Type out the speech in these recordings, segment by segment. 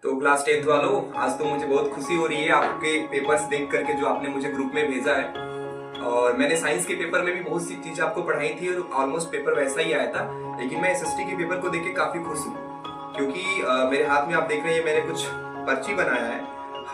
तो class 10th वालों, आज तो मुझे बहुत खुशी हो रही है आपके पेपर्स देख करके जो आपने मुझे ग्रुप में भेजा है। और मैंने साइंस के पेपर में भी बहुत सी चीज़ आपको पढ़ाई थी और ऑलमोस्ट पेपर वैसा ही आया था, लेकिन मैं एसएसटी के पेपर को देख के काफ़ी खुश हूँ क्योंकि मेरे हाथ में आप देख रहे हैं मैंने कुछ पर्ची बनाया है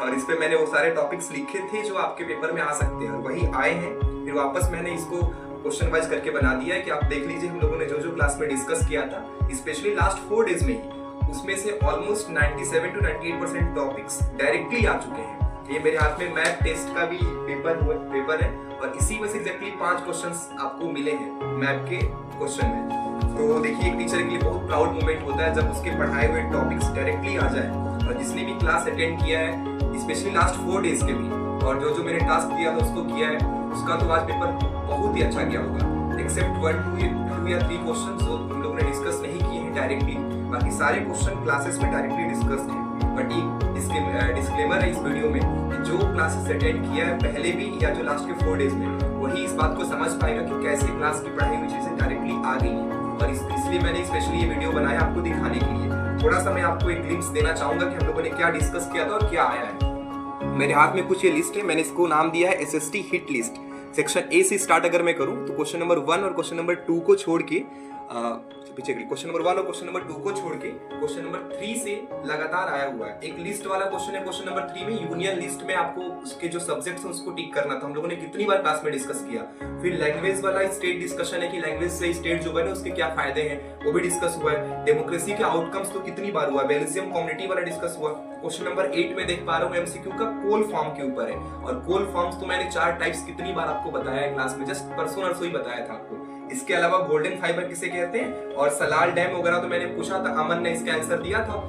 और इस पे मैंने वो सारे टॉपिक्स लिखे थे जो आपके पेपर में आ सकते हैं और वही आए हैं। फिर वापस मैंने इसको क्वेश्चन वाइज करके बना दिया है कि आप देख लीजिए हम लोगों ने जो जो क्लास में डिस्कस किया था, स्पेशली लास्ट 4 डेज में ही, उसमें से ऑलमोस्ट 97 to 98% टॉपिक्स डायरेक्टली आ चुके हैं। ये मेरे हाथ में मैथ टेस्ट का भी पेपर है और इसी में से एग्जैक्टली 5 क्वेश्चंस आपको मिले हैं मैथ के क्वेश्चन में। तो देखिए, एक टीचर के लिए बहुत प्राउड मोमेंट होता है जब उसके पढ़ाए हुए टॉपिक्स डायरेक्टली आ जाए। और जिसने भी क्लास अटेंड किया है, स्पेशली लास्ट 4 डेज के भी, और जो जो मैंने टास्क दिया था उसको किया है, उसका तो आज पेपर बहुत ही अच्छा गया होगा, एक्सेप्ट 1, 2 या 3 क्वेश्चन जो हम लोगों ने डिस्कस नहीं किए हैं डायरेक्टली। बाकी सारे क्वेश्चन क्लासेस में डायरेक्टली डिस्कस हैं। बट एक डिस्क्लेमर है इस वीडियो में कि जो क्लासेस अटेंड किया है पहले भी या जो लास्ट के 4 डेज में, वही इस बात को समझ पाएगा कि कैसे क्लास की पढ़ाई हुई चीजें डायरेक्टली आ गई हैं। और इसलिए मैंने स्पेशली ये वीडियो बनाया आपको दिखाने के लिए। थोड़ा सा मैं आपको एक ग्लिम्स देना चाहूंगा कि हम लोगों ने क्या डिस्कस किया था और क्या आया है। मेरे हाथ में कुछ ये लिस्ट है, मैंने इसको नाम दिया है SST hit list. Section A से स्टार्ट अगर मैं करूं तो क्वेश्चन नंबर 1 और क्वेश्चन नंबर 2 को छोड़ के पीछे क्वेश्चन नंबर 1 और क्वेश्चन नंबर 2 को छोड़ के क्वेश्चन नंबर 3 से लगातार आया हुआ है। एक लिस्ट वाला क्वेश्चन है क्वेश्चन नंबर 3 में, यूनियन लिस्ट में आपको उसके जो सब्जेक्ट्स हैं उसको टिक करना था। हम लोगों ने कितनी बार क्लास में डिस्कस किया। फिर लैंग्वेज वाला स्टेट डिस्कशन है कि लैंग्वेज से स्टेट जो बने उसके क्या फायदे हैं, वो भी डिस्कस हुआ है। डेमोक्रेसी के आउटकम्स तो कितनी बार हुआ। बेल्जियम कम्युनिटी वाला डिस्कस हुआ। क्वेश्चन नंबर 8 में देख पा रहा हूँ एमसीक्यू का कोल फॉर्म के ऊपर है, और कोल फॉर्म्स तो मैंने 4 टाइप्स कितनी बार आपको बताया है क्लास में, जस्ट परसों नरसों ही बताया था आपको। इसके अलावा गोल्डन फाइबर किसे कहते हैं और सलाल डैम वगैरह तो मैंने पूछा था, अमन ने इसका आंसर दिया था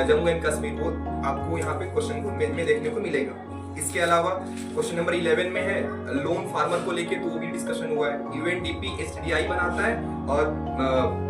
जम्मू एंड कश्मीर, वो आपको यहाँ पे क्वेश्चन को में देखने को मिलेगा। इसके अलावा क्वेश्चन नंबर 11 में है लोन फार्मर को लेके, तो वो भी डिस्कशन हुआ है। यूएनडीपी एसडीआई बनाता है और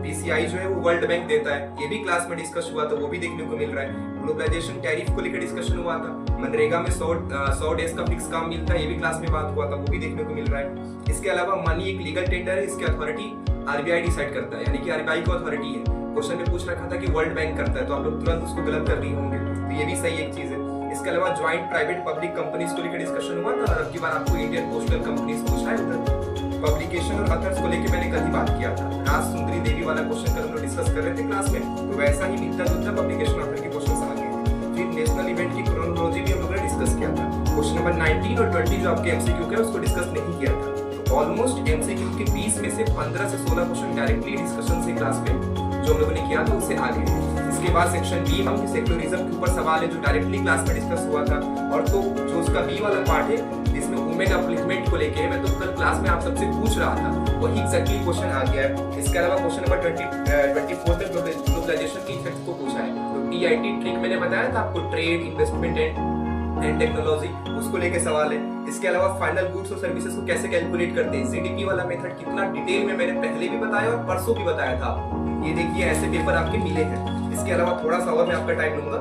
पीसीआई जो है वो वर्ल्ड बैंक देता है, ये भी क्लास में डिस्कस हुआ था, वो भी देखने को मिल रहा है। ग्लोबलाइजेशन टैरिफ को लेकर डिस्कशन हुआ था। मनरेगा में 100 डेज का फिक्स काम मिलता है, ये भी क्लास में बात हुआ था, वो भी देखने को मिल रहा है। इसके अलावा मनी एक लीगल टेंडर है, इसकी अथॉरिटी आरबीआई डिसाइड करता है, यानी कि आरबीआई को अथॉरिटी है। क्वेश्चन में पूछ रखा था कि वर्ल्ड बैंक करता है, तो आप लोग तुरंत उसको गलत कर रही होंगे, तो ये भी सही एक चीज है। इसके अलावा ज्वाइंट प्राइवेट पब्लिक कंपनीज को लेकर डिस्कशन हुआ था, और अब की बार आपको इंडियन पोस्टल कंपनीज पूछा है। उधर पब्लिकेशन और अथर्स को लेकर मैंने कल ही बात किया था। राज सुंदरी देवी वाला क्वेश्चन कल हम लोग डिस्कस कर रहे थे क्लास में, तो वैसा ही मिलता जुलता पब्लिकेशन ऑथर के क्वेश्चन आ गए। फिर नेशनल इवेंट की क्रोनोलॉजी भी हम लोगों ने डिस्कस किया था। क्वेश्चन नंबर 19 और 20 जो आपके एमसीक्यू का है उसको डिस्कस नहीं किया था। तो ऑलमोस्ट एमसीक्यू के 20 में से 15 से 16 क्वेश्चन डायरेक्टली डिस्कशन से क्लास में जो हम लोगों ने किया था उससे आगे। इसके बाद सेक्शन बी हम सेक्युलरिज्म के ऊपर सवाल है जो डायरेक्टली क्लास में डिस्कस हुआ था, और तो जो उसका बी वाला पार्ट है जिसमें वुमेन अपलिफ्टमेंट को लेके मैं तो कल क्लास में आप सबसे पूछ रहा था, वही एग्जैक्टली क्वेश्चन आ गया है। इसके अलावा क्वेश्चन नंबर 24 में ग्लोबलाइजेशन की इफेक्ट को पूछा है, तो टीआईटी ट्रिक मैंने बताया था आपको, ट्रेड इन्वेस्टमेंट एंड टेक्नोलॉजी, उसको लेके सवाल है। इसके अलावा फाइनल गुड्स और सर्विसेज को कैसे कैलकुलेट करते हैं, जीडीपी वाला मेथड कितना डिटेल में मैंने पहले भी बताया और परसों भी बताया था आपको। ये देखिए ऐसे पेपर आपके मिले हैं। इसके अलावा थोड़ा सा और मैं आपका टाइम लूंगा।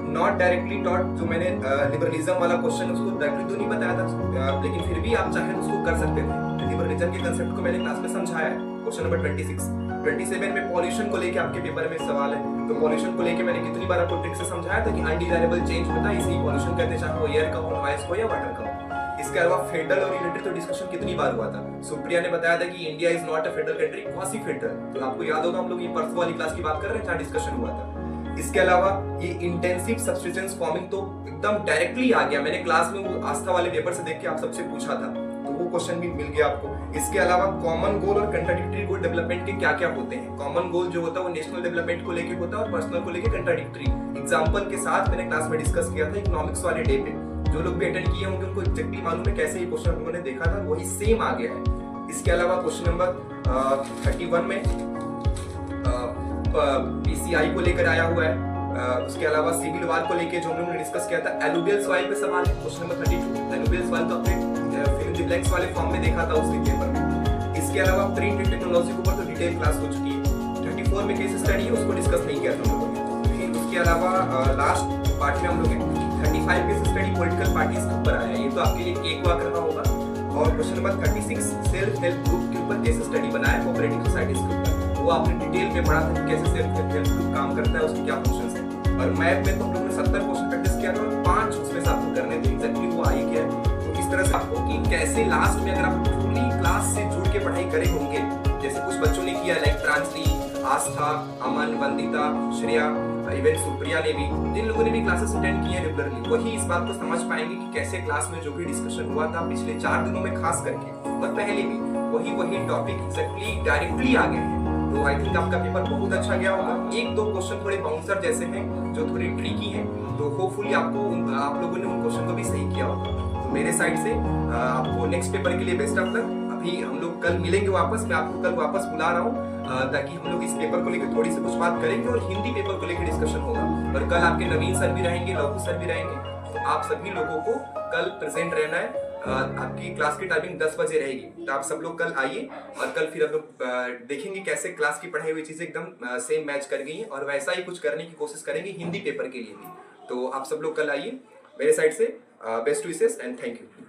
नॉट डायरेक्टली टॉट जो मैंने लिबरलिज्म वाला क्वेश्चन उसको डायरेक्टली तो नहीं बताया था, लेकिन फिर भी आप चाहे उसको कर सकते थे। लिबरलिज्म के कंसेप्ट को मैंने क्लास में समझाया है। क्वेश्चन नंबर 27 में पॉल्यूशन को लेके आपके पेपर में सवाल है, तो पॉल्यूशन को लेके मैंने कितनी बार आपको ट्रिक से समझाया था कि अनडिजायरेबल चेंज होता है, इसलिए पॉल्यूशन कहते हैं, चाहे वो एयर का हो, नॉइज को या वाटर का हो। इसके अलावा फेडरल और यूनिटरी तो डिस्कशन कितनी बार हुआ था। सुप्रिया ने बताया था कि India is not a federal country, quasi federal, तो आपको याद होगा हम लोग ये परसों वाली क्लास की बात कर रहे हैं जहाँ डिस्कशन हुआ था। इसके अलावा ये इंटेंसिव सब्सटीट्यूएंट्स फॉर्मिंग तो एकदम डायरेक्टली आ गया, मैंने क्लास में वो आस्था वाले पेपर से देख के आप सबसे पूछा था, तो वो क्वेश्चन भी मिल गया आपको। इसके अलावा कॉमन गोल और कंट्राडिक्टरी गोल डेवलपमेंट के क्या क्या होते हैं। कॉमन गोल जो होता है वो नेशनल डेवलपमेंट को लेके होता है और पर्सनल को लेके कंट्राडिक्टरी। एग्जांपल के साथ मैंने क्लास में डिस्कस किया था इकोनॉमिक्स वाले डे पे, जो लोग भी अटेंड किए होंगे उनको एग्जैक्टली मालूम है कैसे ये क्वेश्चन हम लोगों ने देखा था, वही सेम आ गया है। इसके अलावा क्वेश्चन नंबर 31 में पीसीआई को लेकर आया हुआ है। उसके अलावा सिविल वार को लेके जो हम लोगों ने डिस्कस किया था, एलुवियल सॉइल पे सवाल है क्वेश्चन नंबर 32। एलुवियल सॉइल तो अपने फिल इन द ब्लैंक्स वाले फॉर्म में देखा था उसके पेपर में। इसके अलावा प्रिंट टेक्नोलॉजी के ऊपर तो डिटेल क्लास हो चुकी है। 34 में केस स्टडी है, उसको डिस्कस नहीं किया था हम लोगों ने। फिर उसके अलावा लास्ट पार्ट में हम लोग 35 केस स्टडी पॉलिटिकल पार्टीज के ऊपर आया है, ये तो आपके लिए केक वाक रहा होगा। और question number 36 self help group के ऊपर केस स्टडी बनाया कोऑपरेटिव सोसाइटीज के ऊपर, वो आपने डिटेल में पढ़ा था कि कैसे सेल्फ हेल्प ग्रुप काम करता है, उसके क्या फंक्शंस हैं। और मैथ में तो हम लोगों ने 70 क्वेश्चन प्रैक्टिस किया था और 5 उसमें से आपको करने थे, एग्जैक्टली वो आ ही गया है। तो इस तरह से आपको कि कैसे लास्ट में अगर आप पूरी क्लास से जुड़ के पढ़ाई करे होंगे, जैसे कुछ बच्चों ने किया लाइक प्रांजलि, आस्था, अमन, वंदिता, श्रेया, इवन सुप्रिया ने भी, जिन लोगों ने भी क्लासेस अटेंड किए रेगुलरली, वही इस बात को समझ पाएंगे कि कैसे क्लास में जो भी डिस्कशन हुआ था पिछले 4 दिनों में खास करके और पहले भी वही टॉपिक एग्जैक्टली डायरेक्टली आ गए हैं। तो आई थिंक आपका पेपर बहुत अच्छा गया होगा। एक दो क्वेश्चन थोड़े बाउंसर जैसे हैं जो थोड़ी ट्रिकी हैं, तो होपफुली आप लोगों ने उन क्वेश्चन को भी सही किया होगा। तो मेरे साइड से आपको नेक्स्ट पेपर के लिए बेस्ट ऑफ लक। अभी हम लोग कल मिलेंगे वापस, मैं आपको कल वापस बुला रहा हूँ ताकि हम लोग इस पेपर को लेकर थोड़ी सी कुछ बात करेंगे और हिंदी पेपर को लेकर डिस्कशन होगा। और कल आपके नवीन सर भी रहेंगे, लघु सर भी रहेंगे, तो आप सभी लोगों को कल प्रेजेंट रहना है। आपकी क्लास की टाइमिंग 10 बजे रहेगी, तो आप सब लोग कल आइए और कल फिर हम लोग देखेंगे कैसे क्लास की पढ़ाई हुई चीजें एकदम सेम मैच कर गई हैं और वैसा ही कुछ करने की कोशिश करेंगे हिंदी पेपर के लिए भी। तो आप सब लोग कल आइए। मेरे साइड से best wishes and thank you.